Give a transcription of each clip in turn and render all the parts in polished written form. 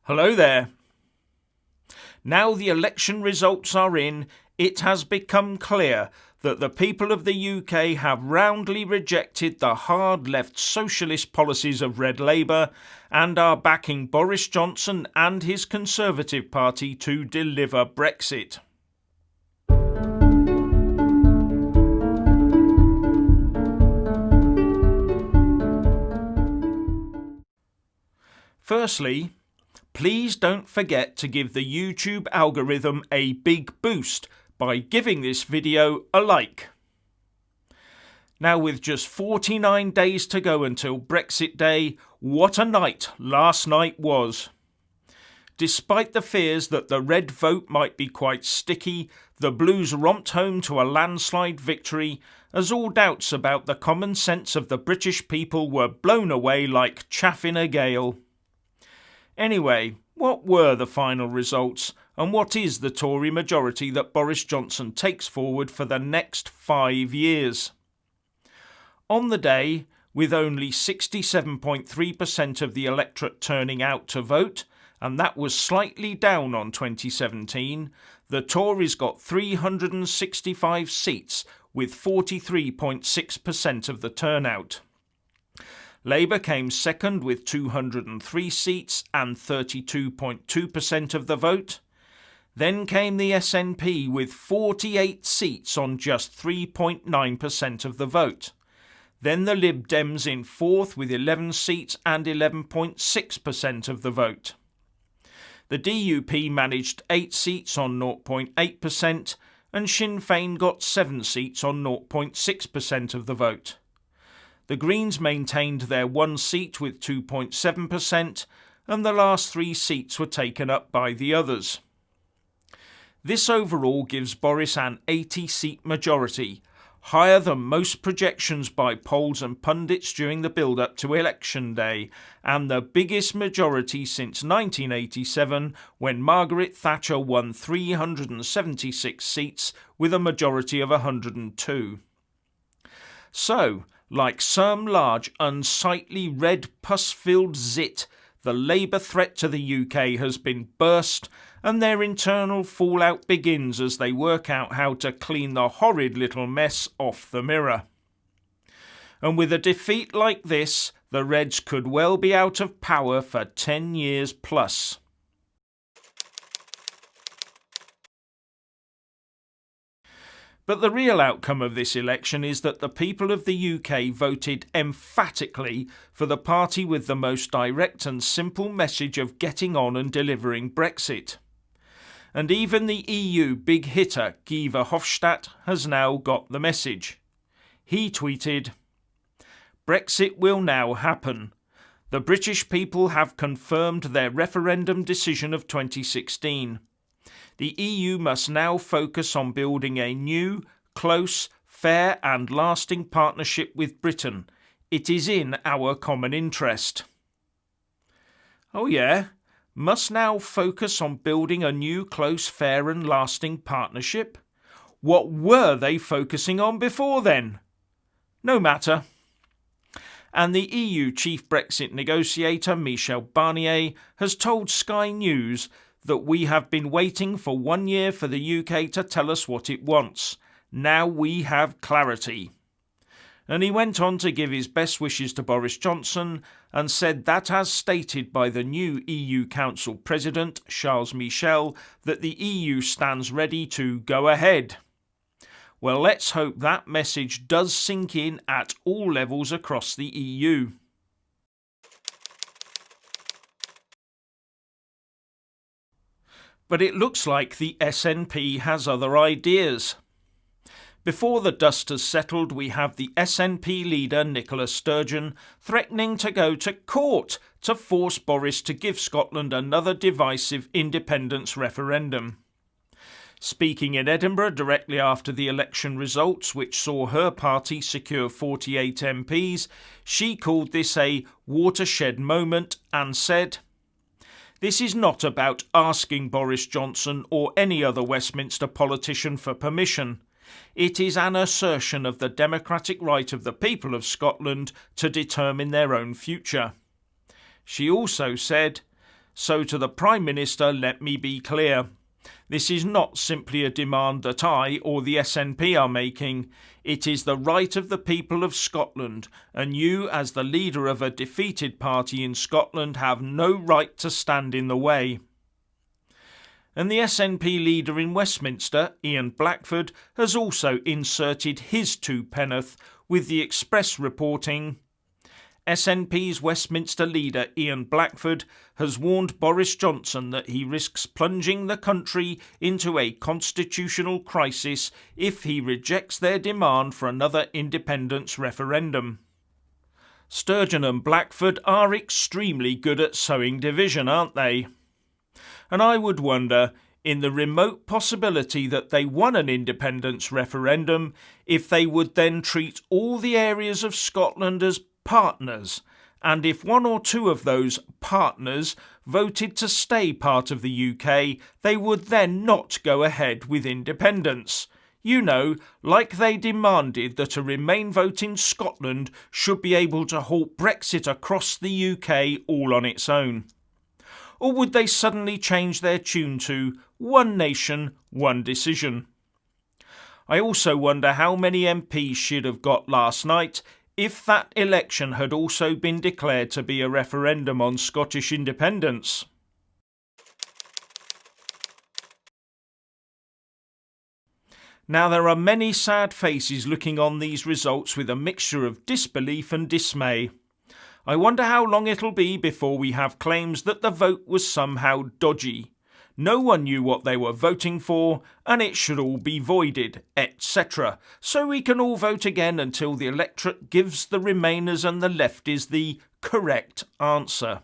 Hello there. Now the election results are in, it has become clear that the people of the UK have roundly rejected the hard left socialist policies of Red Labour and are backing Boris Johnson and his Conservative Party to deliver Brexit. Firstly, please don't forget to give the YouTube algorithm a big boost by giving this video a like. Now, with just 49 days to go until Brexit Day, what a night last night was. Despite the fears that the red vote might be quite sticky, the Blues romped home to a landslide victory as all doubts about the common sense of the British people were blown away like chaff in a gale. Anyway, what were the final results, and what is the Tory majority that Boris Johnson takes forward for the next 5 years? On the day, with only 67.3% of the electorate turning out to vote, and that was slightly down on 2017, the Tories got 365 seats with 43.6% of the turnout. Labour came second with 203 seats and 32.2% of the vote. Then came the SNP with 48 seats on just 3.9% of the vote. Then the Lib Dems in fourth with 11 seats and 11.6% of the vote. The DUP managed 8 seats on 0.8% and Sinn Féin got 7 seats on 0.6% of the vote. The Greens maintained their 1 seat with 2.7%, and the last 3 seats were taken up by the others. This overall gives Boris an 80-seat majority, higher than most projections by polls and pundits during the build-up to Election Day, and the biggest majority since 1987, when Margaret Thatcher won 376 seats with a majority of 102. So, like some large, unsightly, red, pus-filled zit, the Labour threat to the UK has been burst, and their internal fallout begins as they work out how to clean the horrid little mess off the mirror. And with a defeat like this, the Reds could well be out of power for 10 years plus. But the real outcome of this election is that the people of the UK voted emphatically for the party with the most direct and simple message of getting on and delivering Brexit. And even the EU big hitter Guy Verhofstadt has now got the message. He tweeted, "Brexit will now happen. The British people have confirmed their referendum decision of 2016. The EU must now focus on building a new, close, fair and lasting partnership with Britain. It is in our common interest." Oh yeah? Must now focus on building a new, close, fair and lasting partnership? What were they focusing on before then? No matter. And the EU chief Brexit negotiator Michel Barnier has told Sky News that we have been waiting for 1 year for the UK to tell us what it wants. Now we have clarity. And he went on to give his best wishes to Boris Johnson and said that, as stated by the new EU Council President, Charles Michel, that the EU stands ready to go ahead. Well, let's hope that message does sink in at all levels across the EU. But it looks like the SNP has other ideas. Before the dust has settled, we have the SNP leader Nicola Sturgeon threatening to go to court to force Boris to give Scotland another divisive independence referendum. Speaking in Edinburgh directly after the election results, which saw her party secure 48 MPs, she called this a watershed moment and said, "This is not about asking Boris Johnson or any other Westminster politician for permission. It is an assertion of the democratic right of the people of Scotland to determine their own future." She also said, So to the Prime Minister, let me be clear. This is not simply a demand that I or the SNP are making. It is the right of the people of Scotland, and you, as the leader of a defeated party in Scotland, have no right to stand in the way. And the SNP leader in Westminster, Ian Blackford, has also inserted his two penn'orth, with the Express reporting, SNP's Westminster leader Ian Blackford has warned Boris Johnson that he risks plunging the country into a constitutional crisis if he rejects their demand for another independence referendum. Sturgeon and Blackford are extremely good at sowing division, aren't they? And I would wonder, in the remote possibility that they won an independence referendum, if they would then treat all the areas of Scotland as partners, and if one or two of those partners voted to stay part of the UK, they would then not go ahead with independence. You know, like they demanded that a Remain vote in Scotland should be able to halt Brexit across the UK all on its own. Or would they suddenly change their tune to one nation, one decision? I also wonder how many MPs she'd have got last night if that election had also been declared to be a referendum on Scottish independence. Now there are many sad faces looking on these results with a mixture of disbelief and dismay. I wonder how long it'll be before we have claims that the vote was somehow dodgy. No one knew what they were voting for, and it should all be voided, etc. So we can all vote again until the electorate gives the Remainers and the lefties the correct answer.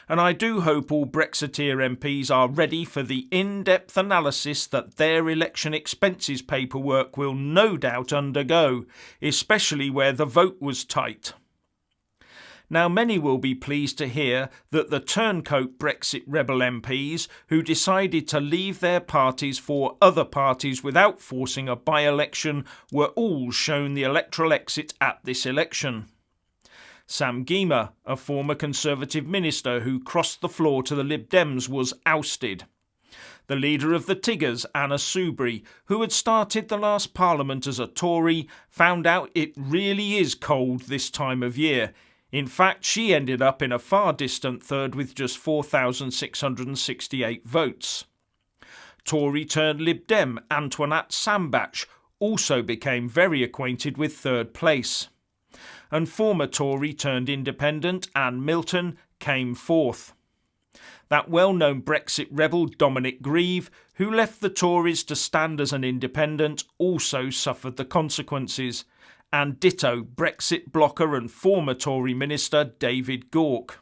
And I do hope all Brexiteer MPs are ready for the in-depth analysis that their election expenses paperwork will no doubt undergo, especially where the vote was tight. Now many will be pleased to hear that the turncoat Brexit Rebel MPs who decided to leave their parties for other parties without forcing a by-election were all shown the electoral exit at this election. Sam Gyimah, a former Conservative minister who crossed the floor to the Lib Dems, was ousted. The leader of the Tiggers, Anna Soubry, who had started the last Parliament as a Tory, found out it really is cold this time of year. In fact, she ended up in a far distant third with just 4,668 votes. Tory turned Lib Dem Antoinette Sambach also became very acquainted with third place. And former Tory turned Independent Anne Milton came fourth. That well-known Brexit rebel Dominic Grieve, who left the Tories to stand as an independent, also suffered the consequences. And ditto Brexit blocker and former Tory minister David Gauke.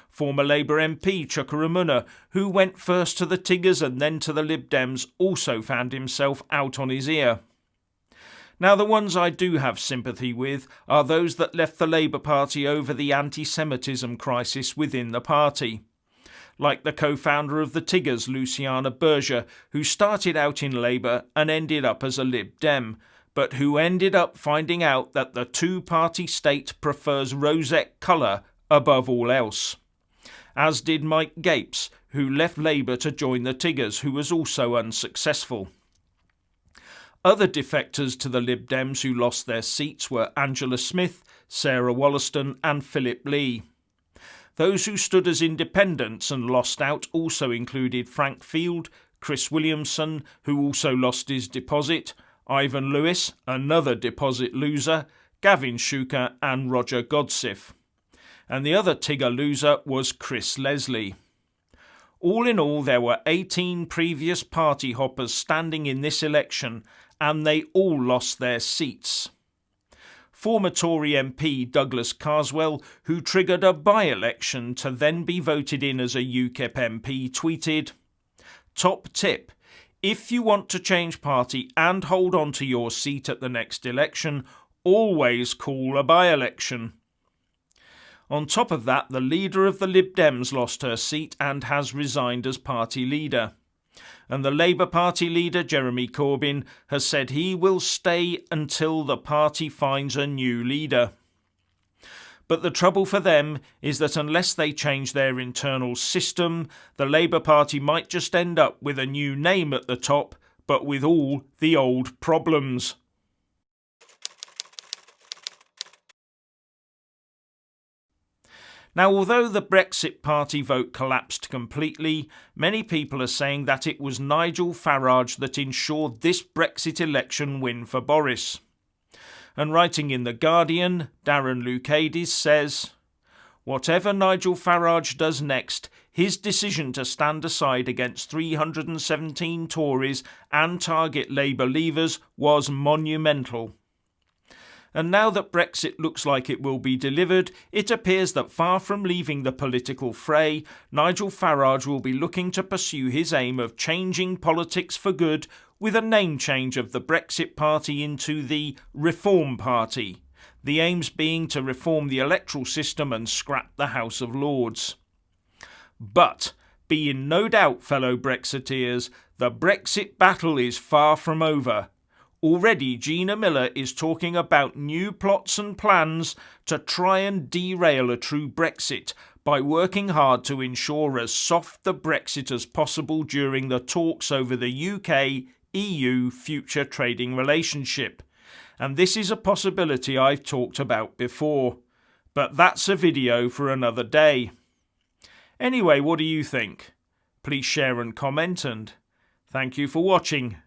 Former Labour MP Chuka Umunna, who went first to the Tiggers and then to the Lib Dems, also found himself out on his ear. Now the ones I do have sympathy with are those that left the Labour Party over the anti-Semitism crisis within the party. Like the co-founder of the Tiggers, Luciana Berger, who started out in Labour and ended up as a Lib Dem, but who ended up finding out that the two-party state prefers rosette colour above all else. As did Mike Gapes, who left Labour to join the Tiggers, who was also unsuccessful. Other defectors to the Lib Dems who lost their seats were Angela Smith, Sarah Wollaston and Philip Lee. Those who stood as independents and lost out also included Frank Field, Chris Williamson, who also lost his deposit, Ivan Lewis, another deposit loser, Gavin Shuker and Roger Godsif. And the other Tigger loser was Chris Leslie. All in all, there were 18 previous party hoppers standing in this election, and they all lost their seats. Former Tory MP Douglas Carswell, who triggered a by-election to then be voted in as a UKIP MP, tweeted, "Top tip. If you want to change party and hold on to your seat at the next election, always call a by-election." On top of that, the leader of the Lib Dems lost her seat and has resigned as party leader. And the Labour Party leader, Jeremy Corbyn, has said he will stay until the party finds a new leader. But the trouble for them is that unless they change their internal system, the Labour Party might just end up with a new name at the top, but with all the old problems. Now, although the Brexit Party vote collapsed completely, many people are saying that it was Nigel Farage that ensured this Brexit election win for Boris. And writing in The Guardian, Darren Lucadis says, "Whatever Nigel Farage does next, his decision to stand aside against 317 Tories and target Labour leavers was monumental." And now that Brexit looks like it will be delivered, it appears that far from leaving the political fray, Nigel Farage will be looking to pursue his aim of changing politics for good with a name change of the Brexit Party into the Reform Party, the aims being to reform the electoral system and scrap the House of Lords. But be in no doubt, fellow Brexiteers, the Brexit battle is far from over. Already Gina Miller is talking about new plots and plans to try and derail a true Brexit by working hard to ensure as soft the Brexit as possible during the talks over the UK-EU future trading relationship. And this is a possibility I've talked about before. But that's a video for another day. Anyway, what do you think? Please share and comment, and thank you for watching.